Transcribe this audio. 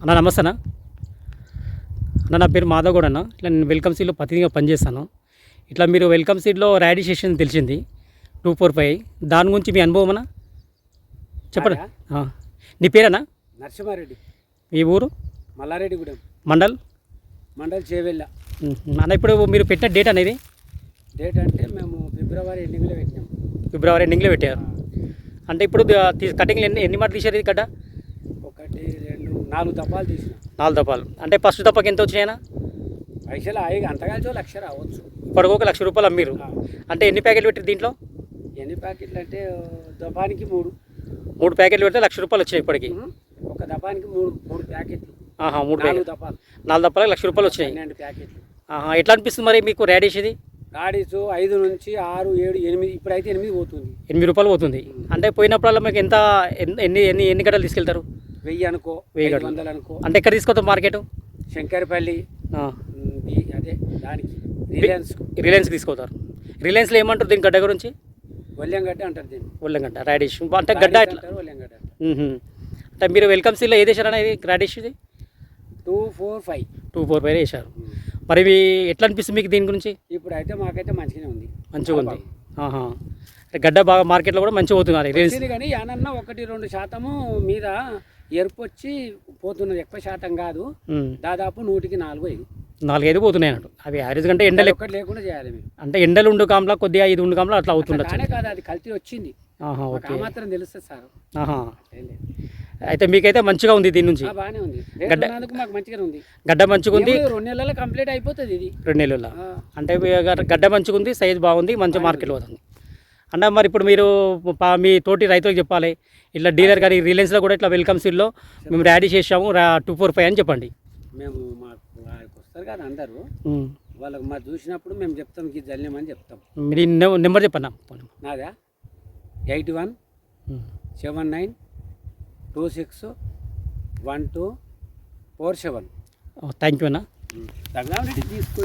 అన్న నమస్తే అన్న. నా పేరు మాధవ్ గౌడ్ అన్న. ఇట్లా నేను వెల్కమ్ సీడ్లో ప్రతినిధిగా పనిచేస్తాను. ఇట్లా మీరు వెల్కమ్ సీడ్లో రాడియేషన్ తెలిసింది 245, దాని గురించి మీ అనుభవం అన్న చెప్పండి. నీ పేరేనా? నరసింహారెడ్డి. ఈ ఊరు? మల్లారెడ్డిగూడెం మండల్ చేవెళ్ళ. అన్న ఇప్పుడు మీరు పెట్టిన డేట్ అనేది? డేట్ అంటే మేము ఫిబ్రవరి ఎండింగ్లో పెట్టినాం. ఫిబ్రవరి ఎండింగ్లో పెట్టారు. అంటే ఇప్పుడు కటింగ్లు ఎన్ని మాట తీసారు ఇది గడ్డ? 1 2 4 దప్పాలు తీసిన. 4 దప్పాలు. అంటే ఫస్ట్ దప్పకి ఎంత వచ్చినాయనా పైసలు అయ్యి అంతకాల్చో 1,00,000 రావచ్చు. ఇప్పటికి ఒక ₹1,00,000 అమ్మిరు. అంటే ఎన్ని ప్యాకెట్లు పెట్టారు దీంట్లో? ఎన్ని ప్యాకెట్లు అంటే దపానికి 3 ప్యాకెట్లు పెడితే ₹1,00,000 వచ్చినాయి ఇప్పటికి. ఒక దపానికి 3 ప్యాకెట్లు. 3 ప్యాకెట్లు. 4 దప్పాలకు ₹1,00,000 వచ్చినాయి. 12 ప్యాకెట్లు. ఎట్లా అనిపిస్తుంది మరి మీకు రాడిష్ ఇది? రాడిస్ 5 నుంచి 6, 7, 8, ఇప్పుడైతే 8 పోతుంది. ₹8 పోతుంది. అంటే పోయినప్పుడల్లా మీకు ఎంత ఎన్ని గడ్డలు తీసుకెళ్తారు? 1000 అనుకో, 500 అనుకో. అంటే ఎక్కడ తీసుకొస్తాం మార్కెట్? శంకరపల్లి, అదే దానికి రిలయన్స్ తీసుకొస్తారు. రిలయన్స్లో ఏమంటారు దీని గడ్డ గురించి? ఒళ్ళెంగడ్డ అంటారు దీన్ని. ఒళ్ళెంగడ్డ రాడిష్ అంటే గడ్డ ఎట్లా? ఒళ్ళెంగడ్డ. అంటే మీరు వెల్కమ్ సీల్లో ఏది వేసారన్నా ఇది రాడిష్ ఇది? 245 వేసారు. మరి ఎట్లా అనిపిస్తుంది మీకు దీని గురించి? ఇప్పుడైతే మాకైతే మంచిగానే ఉంది. మంచిగా ఉంది. గడ్డ బాగా మార్కెట్లో కూడా మంచిగా పోతున్నారు రిలయన్స్. కానీ యానన్నా 1-2% మీద ఎరుపు వచ్చి పోతున్నది. ఎక్కువ శాతం కాదు, దాదాపు 100కి 4-5 పోతున్నాయి అన్నట్టు. అవి యావరేజ్ కంటే ఎండలు ఒక్కటి లేకుండా చేయాలి మీరు. అంటే ఎండలు ఉండు కాంలా కొద్దిగా 5 ఉండు కాంలా అట్లా అవుతుండొచ్చు. కానీ కాదు, అది కల్తీ వచ్చింది. ఓకే, మాత్రం తెలుస్తుంది సార్. అయితే మీకైతే మంచిగా ఉంది దీని నుంచి? బాగానే ఉంది. మాకు మంచిగానే ఉంది. గడ్డ మంచిగా ఉంది. 2 నెలల్లో కంప్లీట్ అయిపోతుంది ఇది. 2 నెలల్లో అంటే గడ్డ మంచిగా ఉంది, సైజ్ బాగుంది, మంచి మార్కెట్ పోతుంది అన్న. మరి ఇప్పుడు మీరు మీ తోటి రైతులకు చెప్పాలి, ఇట్లా డీలర్ కానీ రిలయన్స్లో కూడా ఇట్లా వెల్కమ్ సీడ్లో మేము రెడీ చేసాము 245 అని చెప్పండి. మేము మాకు వారికి వస్తారు కదా అందరూ, వాళ్ళకి మా చూసినప్పుడు మేము చెప్తాం ఇది జల్లేమని చెప్తాం. మీరు నెంబర్ చెప్పన్నా. నాదా 8179261247. థ్యాంక్ యూ అన్న. రంగారెడ్డి తీసుకో.